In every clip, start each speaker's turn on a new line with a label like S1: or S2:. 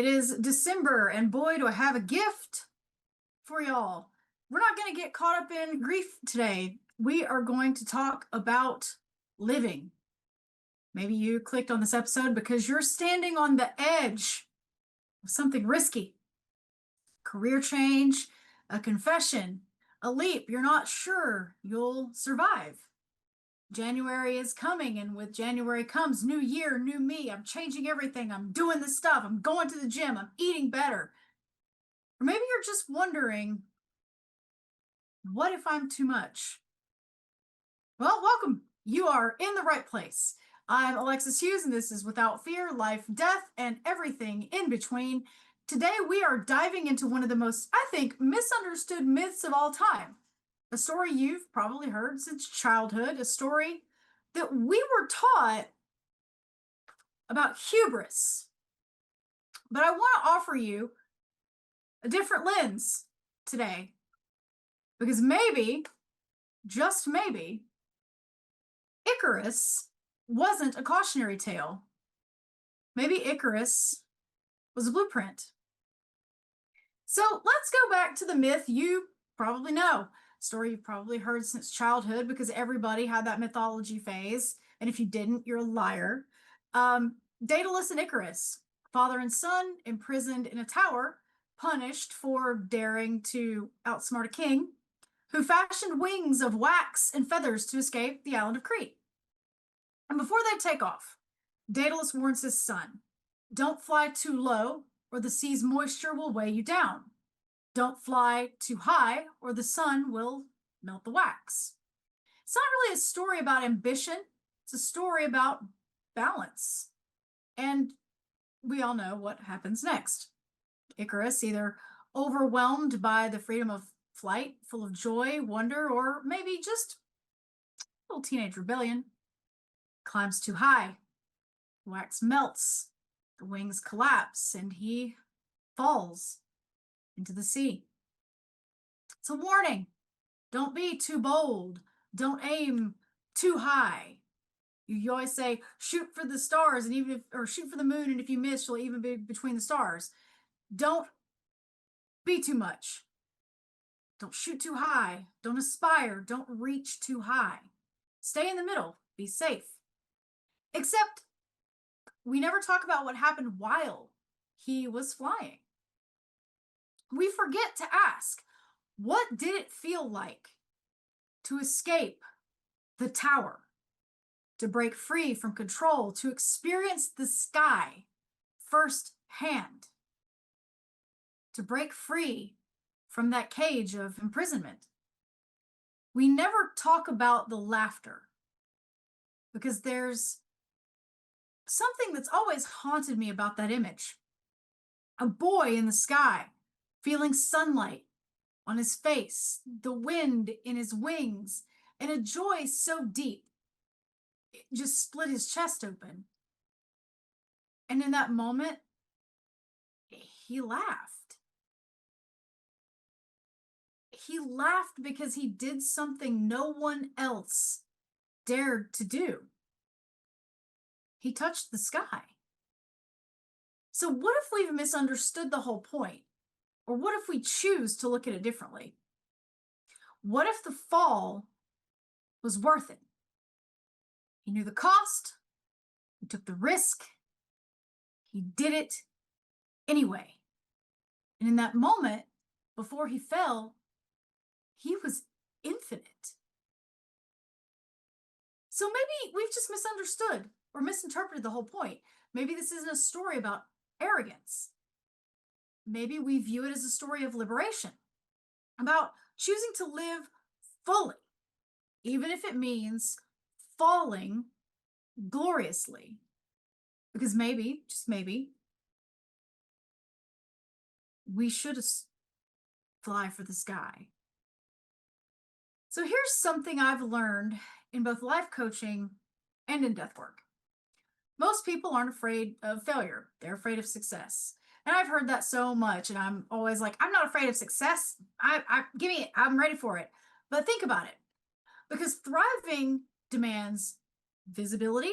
S1: It is December, and boy, do I have a gift for y'all. We're not going to get caught up in grief today. We are going to talk about living. Maybe you clicked on this episode because you're standing on the edge of something risky. Career change, a confession, a leap. You're not sure you'll survive. January is coming, and with January comes new year, new me. I'm changing everything. I'm doing this stuff. I'm going to the gym. I'm eating better. Or maybe you're just wondering, what if I'm too much? Well, welcome. You are in the right place. I'm Alexis Hughes, and this is Without Fear, Life, Death, and Everything in Between. Today, we are diving into one of the most, I think, misunderstood myths of all time. A story you've probably heard since childhood, a story that we were taught about hubris. But I want to offer you a different lens today, because maybe, just maybe, Icarus wasn't a cautionary tale. Maybe Icarus was a blueprint. So let's go back to the myth you probably know. Story you've probably heard since childhood because everybody had that mythology phase. And if you didn't, you're a liar. Daedalus and Icarus, father and son, imprisoned in a tower, punished for daring to outsmart a king, who fashioned wings of wax and feathers to escape the island of Crete. And before they take off, Daedalus warns his son, don't fly too low or the sea's moisture will weigh you down. Don't fly too high or the sun will melt the wax. It's not really a story about ambition. It's a story about balance. And we all know what happens next. Icarus, either overwhelmed by the freedom of flight, full of joy, wonder, or maybe just a little teenage rebellion, climbs too high. The wax melts, the wings collapse, and he falls into the sea. It's a warning. Don't be too bold. Don't aim too high. You always say, shoot for the stars, and even if, or shoot for the moon, and if you miss, you'll even be between the stars. Don't be too much. Don't shoot too high. Don't aspire. Don't reach too high. Stay in the middle. Be safe. Except we never talk about what happened while he was flying. We forget to ask, what did it feel like to escape the tower, to break free from control, to experience the sky firsthand, to break free from that cage of imprisonment? We never talk about the laughter because there's something that's always haunted me about that image. A boy in the sky, feeling sunlight on his face, the wind in his wings, and a joy so deep, it just split his chest open. And in that moment, he laughed. He laughed because he did something no one else dared to do. He touched the sky. So what if we've misunderstood the whole point? Or what if we choose to look at it differently? What if the fall was worth it? He knew the cost, he took the risk, he did it anyway. And in that moment, before he fell, he was infinite. So maybe we've just misunderstood or misinterpreted the whole point. Maybe this isn't a story about arrogance. Maybe we view it as a story of liberation, about choosing to live fully, even if it means falling gloriously. Because maybe, just maybe, we should fly for the sky. So here's something I've learned in both life coaching and in death work. Most people aren't afraid of failure. They're afraid of success. And I've heard that so much, and I'm always like, I'm not afraid of success. Give me it. I'm ready for it. But think about it. Because thriving demands visibility.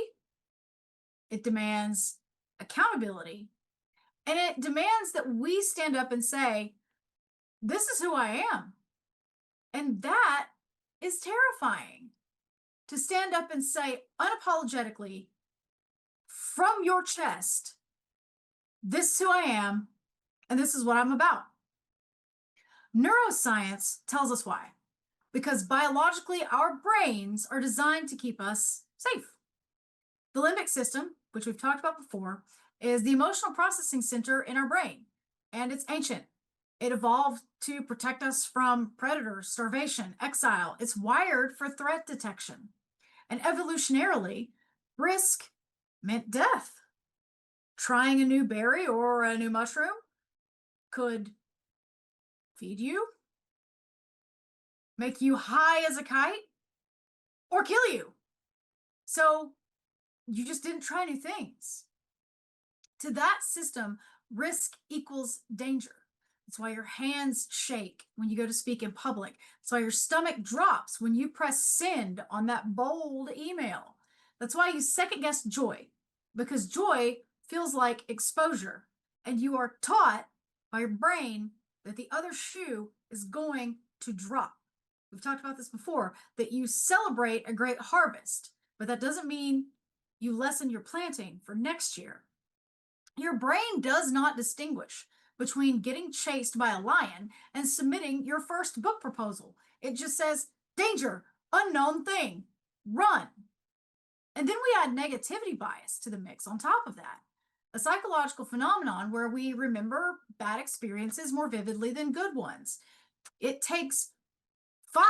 S1: It demands accountability. And it demands that we stand up and say, this is who I am. And that is terrifying. To stand up and say unapologetically from your chest, this is who I am, and this is what I'm about. Neuroscience tells us why. Because biologically, our brains are designed to keep us safe. The limbic system, which we've talked about before, is the emotional processing center in our brain, and it's ancient. It evolved to protect us from predators, starvation, exile. It's wired for threat detection. And evolutionarily, risk meant death. Trying a new berry or a new mushroom could feed you, make you high as a kite, or kill you. So you just didn't try new things. To that system, risk equals danger. That's why your hands shake when you go to speak in public. That's why your stomach drops when you press send on that bold email. That's why you second guess joy, because joy feels like exposure, and you are taught by your brain that the other shoe is going to drop. We've talked about this before, that you celebrate a great harvest, but that doesn't mean you lessen your planting for next year. Your brain does not distinguish between getting chased by a lion and submitting your first book proposal. It just says, danger, unknown thing, run. And then we add negativity bias to the mix on top of that, a psychological phenomenon where we remember bad experiences more vividly than good ones. It takes 5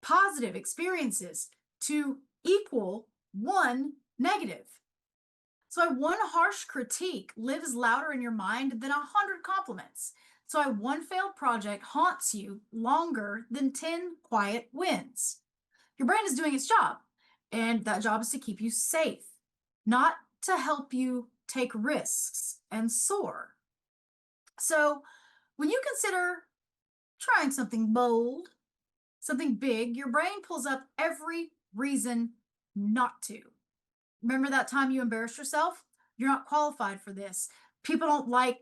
S1: positive experiences to equal 1 negative. So one harsh critique lives louder in your mind than 100 compliments. So one failed project haunts you longer than 10 quiet wins. Your brain is doing its job, and that job is to keep you safe, not to help you take risks and soar. So when you consider trying something bold, something big, your brain pulls up every reason not to. Remember that time you embarrassed yourself? You're not qualified for this. People don't like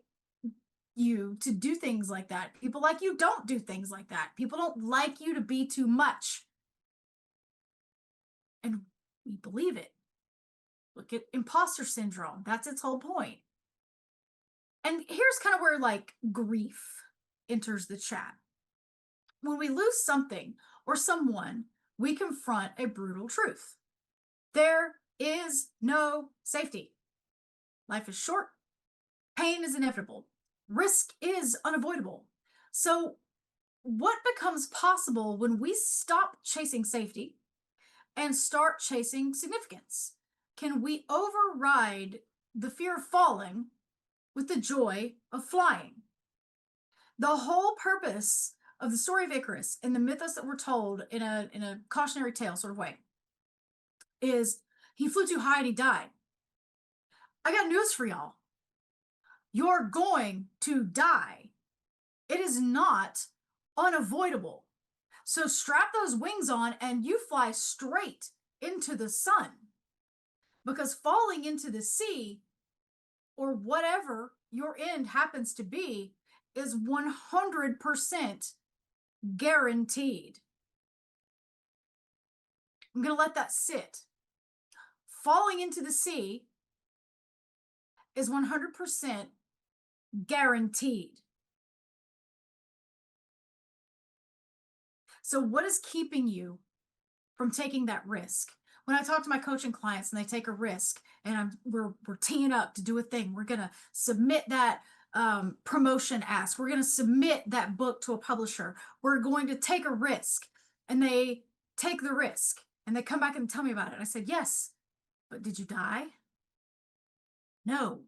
S1: you to do things like that. People like you don't do things like that. People don't like you to be too much. And we believe it. Look at imposter syndrome. That's its whole point. And here's kind of where like grief enters the chat. When we lose something or someone, we confront a brutal truth. There is no safety. Life is short. Pain is inevitable. Risk is unavoidable. So what becomes possible when we stop chasing safety and start chasing significance? Can we override the fear of falling with the joy of flying? The whole purpose of the story of Icarus and the mythos that we're told in a cautionary tale sort of way is he flew too high and he died. I got news for y'all. You're going to die. It is not unavoidable. So strap those wings on and you fly straight into the sun. Because falling into the sea, or whatever your end happens to be, is 100% guaranteed. I'm going to let that sit. Falling into the sea is 100% guaranteed. So what is keeping you from taking that risk? When I talk to my coaching clients and they take a risk and we're teeing up to do a thing, we're going to submit that promotion ask, we're going to submit that book to a publisher, we're going to take a risk, and they take the risk and they come back and tell me about it. I said, yes, but did you die? No.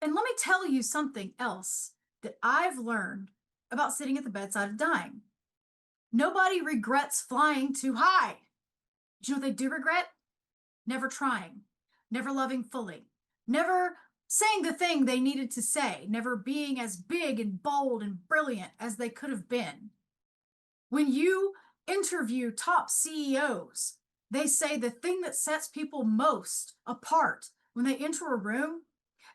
S1: And let me tell you something else that I've learned about sitting at the bedside of dying. Nobody regrets flying too high. Do you know what they do regret? Never trying, never loving fully, never saying the thing they needed to say, never being as big and bold and brilliant as they could have been. When you interview top CEOs, they say the thing that sets people most apart when they enter a room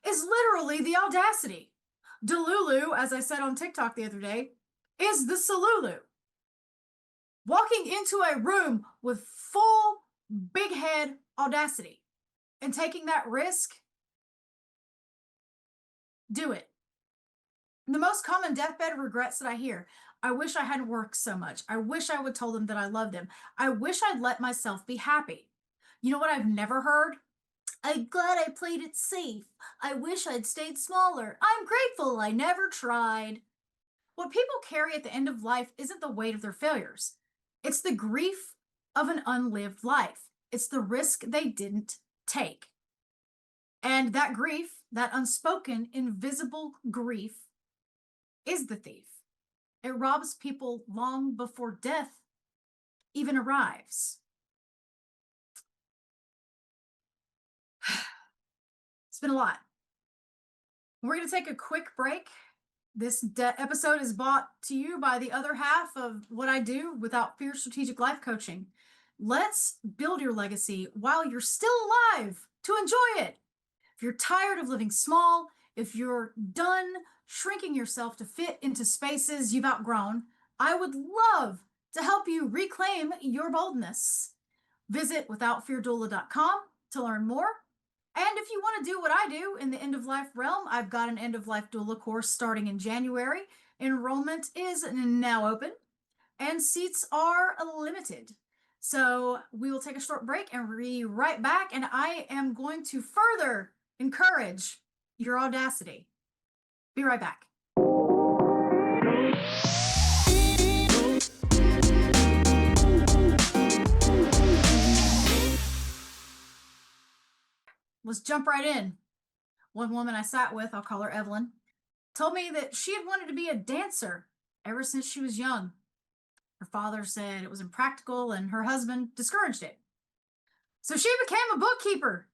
S1: is literally the audacity. Delulu, as I said on TikTok the other day, is the Salulu. Walking into a room with full big head audacity and taking that risk, do it. The most common deathbed regrets that I hear: I wish I hadn't worked so much. I wish I would tell them that I loved them. I wish I'd let myself be happy. You know what I've never heard? I'm glad I played it safe. I wish I'd stayed smaller. I'm grateful I never tried. What people carry at the end of life isn't the weight of their failures. It's the grief of an unlived life. It's the risk they didn't take. And that grief, that unspoken, invisible grief, is the thief. It robs people long before death even arrives. It's been a lot. We're going to take a quick break. This episode is brought to you by the other half of what I do Without Fear Strategic Life Coaching. Let's build your legacy while you're still alive to enjoy it. If you're tired of living small, if you're done shrinking yourself to fit into spaces you've outgrown, I would love to help you reclaim your boldness. Visit withoutfeardoula.com to learn more. And if you want to do what I do in the end of life realm, I've got an end of life doula course starting in January. Enrollment is now open and seats are limited. So we will take a short break and be right back. And I am going to further encourage your audacity. Be right back. Let's jump right in. One woman I sat with, I'll call her Evelyn, told me that she had wanted to be a dancer ever since she was young. Her father said it was impractical and her husband discouraged it. So she became a bookkeeper.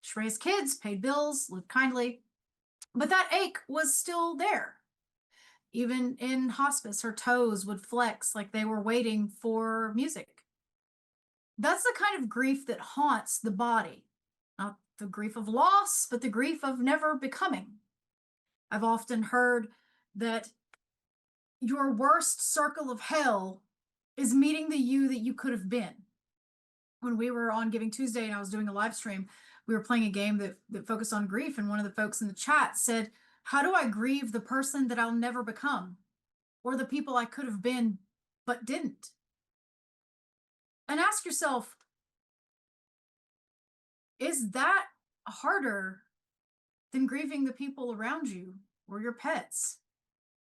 S1: She raised kids, paid bills, lived kindly, but that ache was still there. Even in hospice, her toes would flex like they were waiting for music. That's the kind of grief that haunts the body. Not the grief of loss, but the grief of never becoming. I've often heard that your worst circle of hell is meeting the you that you could have been. When we were on Giving Tuesday and I was doing a live stream, we were playing a game that focused on grief, and one of the folks in the chat said, how do I grieve the person that I'll never become, or the people I could have been but didn't? And ask yourself, is that harder than grieving the people around you or your pets?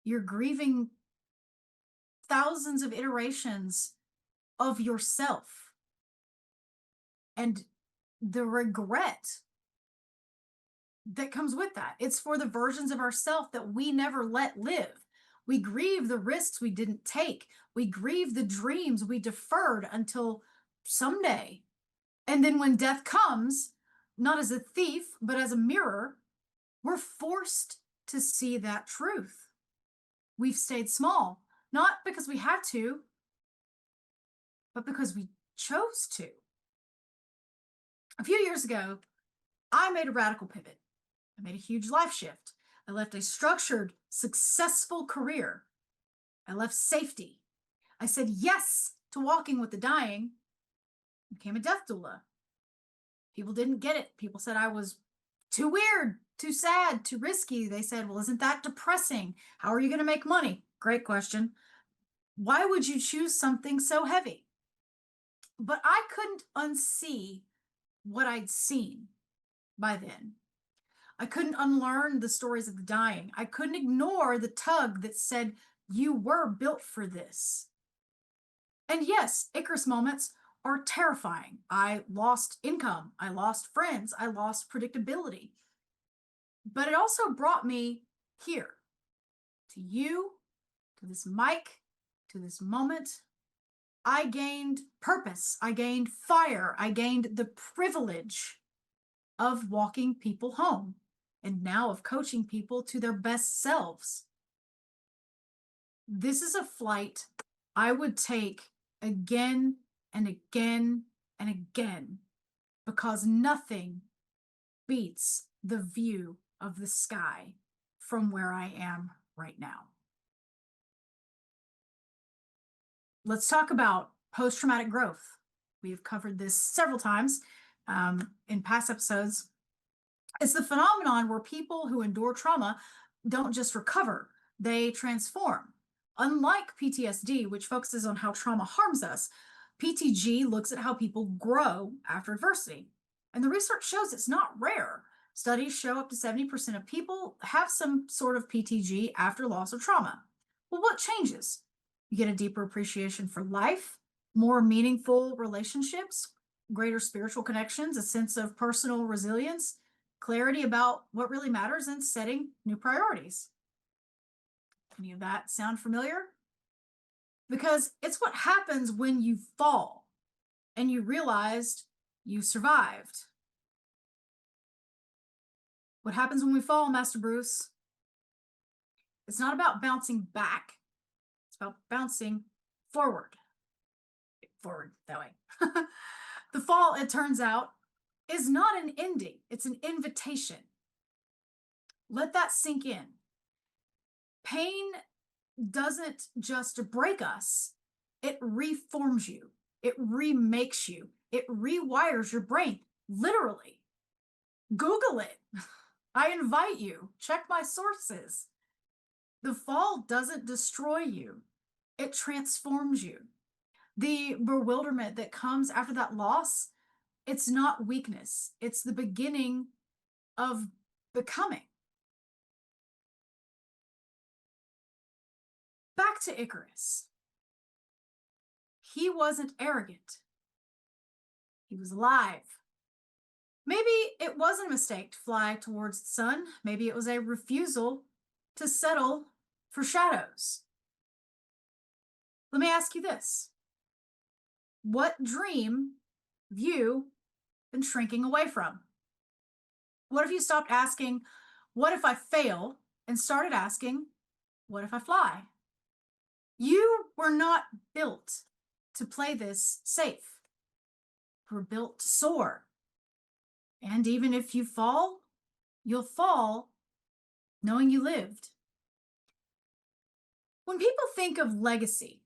S1: You're grieving thousands of iterations of yourself and the regret that comes with that. It's for the versions of ourselves that we never let live. We grieve the risks we didn't take. We grieve the dreams we deferred until someday. And then when death comes, not as a thief, but as a mirror, we're forced to see that truth. We've stayed small, not because we had to, but because we chose to. A few years ago, I made a radical pivot. I made a huge life shift. I left a structured, successful career. I left safety. I said yes to walking with the dying, became a death doula. People didn't get it. People said I was too weird, too sad, too risky. They said, well, isn't that depressing? How are you going to make money? Great question. Why would you choose something so heavy? But I couldn't unsee what I'd seen by then. I couldn't unlearn the stories of the dying. I couldn't ignore the tug that said, you were built for this. And yes, Icarus moments are terrifying. I lost income. I lost friends. I lost predictability. But it also brought me here, to you, to this mic, to this moment. I gained purpose. I gained fire. I gained the privilege of walking people home, and now of coaching people to their best selves. This is a flight I would take again and again and again, because nothing beats the view of the sky from where I am right now. Let's talk about post-traumatic growth. We've covered this several times in past episodes. It's the phenomenon where people who endure trauma don't just recover, they transform. Unlike PTSD, which focuses on how trauma harms us, PTG looks at how people grow after adversity. And the research shows it's not rare. Studies show up to 70% of people have some sort of PTG after loss or trauma. Well, what changes? You get a deeper appreciation for life, more meaningful relationships, greater spiritual connections, a sense of personal resilience, clarity about what really matters, and setting new priorities. Any of that sound familiar? Because it's what happens when you fall and you realized you survived. What happens when we fall, Master Bruce? It's not about bouncing back. It's about bouncing forward. Forward, that way. The fall, it turns out, is not an ending. It's an invitation. Let that sink in. Pain doesn't just break us. It reforms you. It remakes you. It rewires your brain, literally. Google it. I invite you. Check my sources. The fall doesn't destroy you. It transforms you. The bewilderment that comes after that loss, it's not weakness. It's the beginning of becoming. Back to Icarus. He wasn't arrogant. He was alive. Maybe it wasn't a mistake to fly towards the sun. Maybe it was a refusal to settle for shadows. Let me ask you this. What dream have you been shrinking away from? What if you stopped asking, what if I fail, and started asking, what if I fly? You were not built to play this safe. You were built to soar. And even if you fall, you'll fall knowing you lived. When people think of legacy,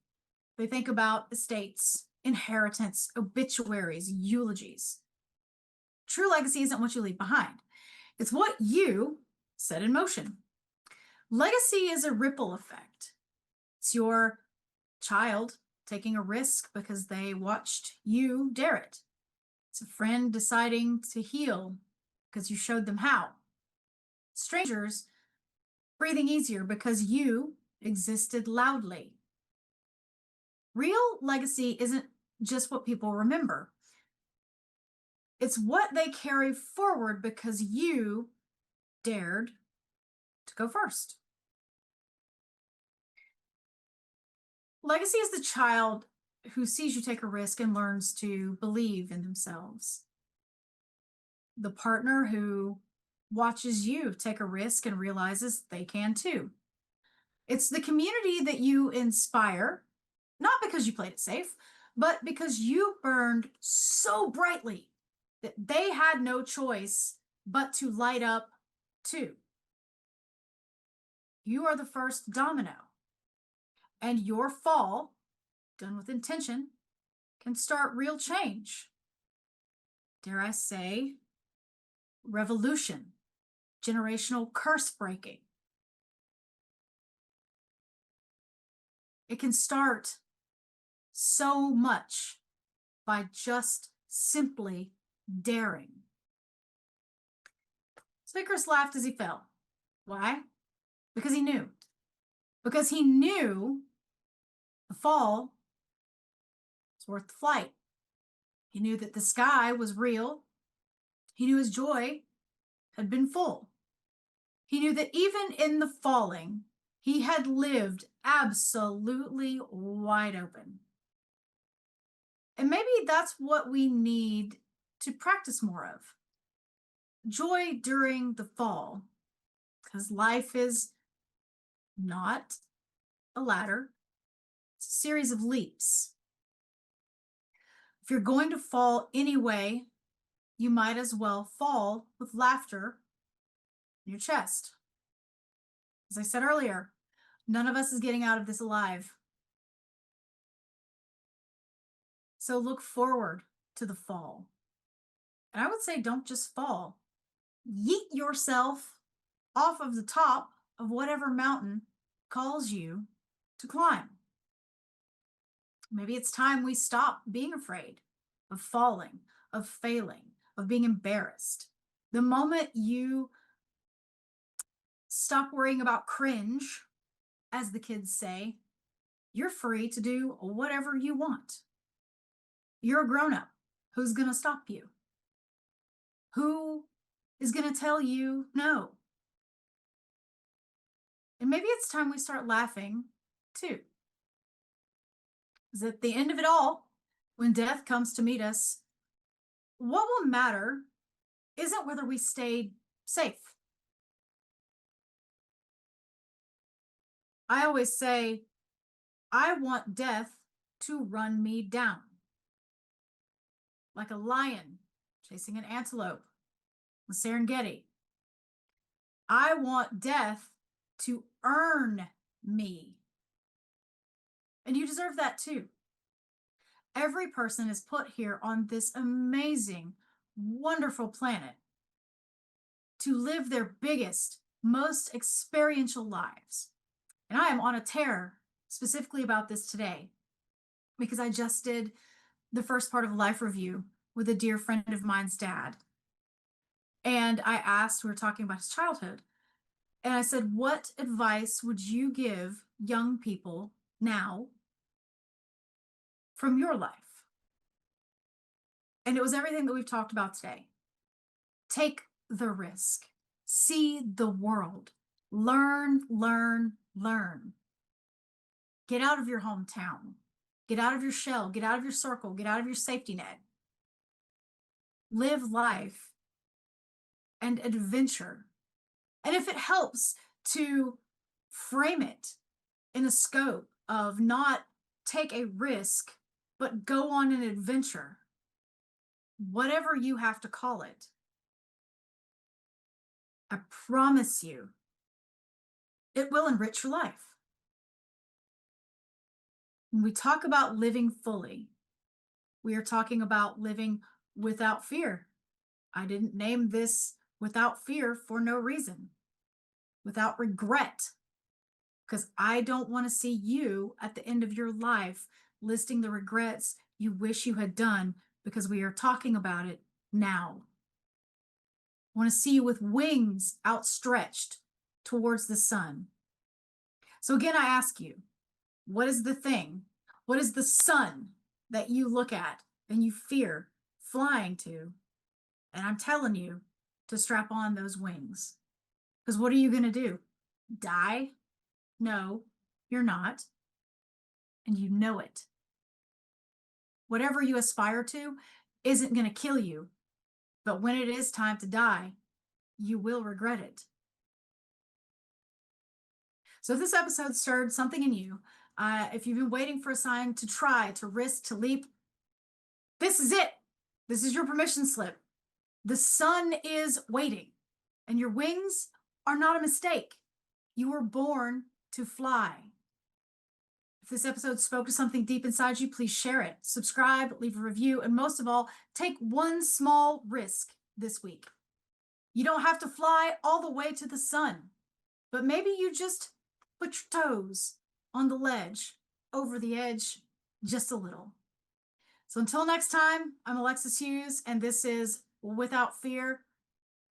S1: they think about estates, inheritance, obituaries, eulogies. True legacy isn't what you leave behind. It's what you set in motion. Legacy is a ripple effect. It's your child taking a risk because they watched you dare it. It's a friend deciding to heal because you showed them how. Strangers breathing easier because you existed loudly. Real legacy isn't just what people remember. It's what they carry forward because you dared to go first. Legacy is the child who sees you take a risk and learns to believe in themselves. The partner who watches you take a risk and realizes they can too. It's the community that you inspire, not because you played it safe, but because you burned so brightly that they had no choice but to light up too. You are the first domino, and your fall, done with intention, can start real change. Dare I say, revolution, generational curse breaking. It can start so much by just simply daring. So Icarus laughed as he fell. Why? Because he knew. Because he knew the fall was worth the flight. He knew that the sky was real. He knew his joy had been full. He knew that even in the falling, he had lived absolutely wide open. And maybe that's what we need to practice more of. Joy during the fall, because life is not a ladder, it's a series of leaps. If you're going to fall anyway, you might as well fall with laughter in your chest. As I said earlier, none of us is getting out of this alive. So look forward to the fall. And I would say don't just fall. Yeet yourself off of the top of whatever mountain calls you to climb. Maybe it's time we stop being afraid of falling, of failing, of being embarrassed. The moment you stop worrying about cringe, as the kids say, you're free to do whatever you want. You're a grown-up. Who's going to stop you? Who is going to tell you no? And maybe it's time we start laughing too. Because at the end of it all, when death comes to meet us, what will matter isn't whether we stayed safe. I always say, I want death to run me down. Like a lion chasing an antelope in Serengeti. I want death to earn me. And you deserve that too. Every person is put here on this amazing, wonderful planet to live their biggest, most experiential lives. And I am on a tear specifically about this today because I just did the first part of a life review with a dear friend of mine's dad. And I asked, we were talking about his childhood, and I said, what advice would you give young people now from your life? And it was everything that we've talked about today. Take the risk. See the world. Learn, learn, learn. Get out of your hometown. Get out of your shell. Get out of your circle. Get out of your safety net. Live life and adventure. And if it helps to frame it in a scope of not take a risk, but go on an adventure, whatever you have to call it, I promise you, it will enrich your life. When we talk about living fully, we are talking about living without fear. I didn't name this without fear for no reason. Without regret, because I don't want to see you at the end of your life listing the regrets you wish you had done, because we are talking about it now. I want to see you with wings outstretched towards the sun. So again, I ask you, what is the thing? What is the sun that you look at and you fear flying to? And I'm telling you to strap on those wings. Because what are you going to do? Die? No, you're not. And you know it. Whatever you aspire to isn't going to kill you. But when it is time to die, you will regret it. So if this episode stirred something in you, if you've been waiting for a sign to try, to risk, to leap, this is it. This is your permission slip. The sun is waiting, and your wings are not a mistake. You were born to fly. If this episode spoke to something deep inside you, please share it, subscribe, leave a review, and most of all, take one small risk this week. You don't have to fly all the way to the sun, but maybe you just put your toes on the ledge, over the edge, just a little. So until next time, I'm Alexis Hughes, and this is Without Fear.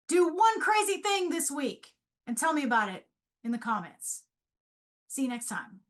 S1: Do one crazy thing this week and tell me about it in the comments. See you next time.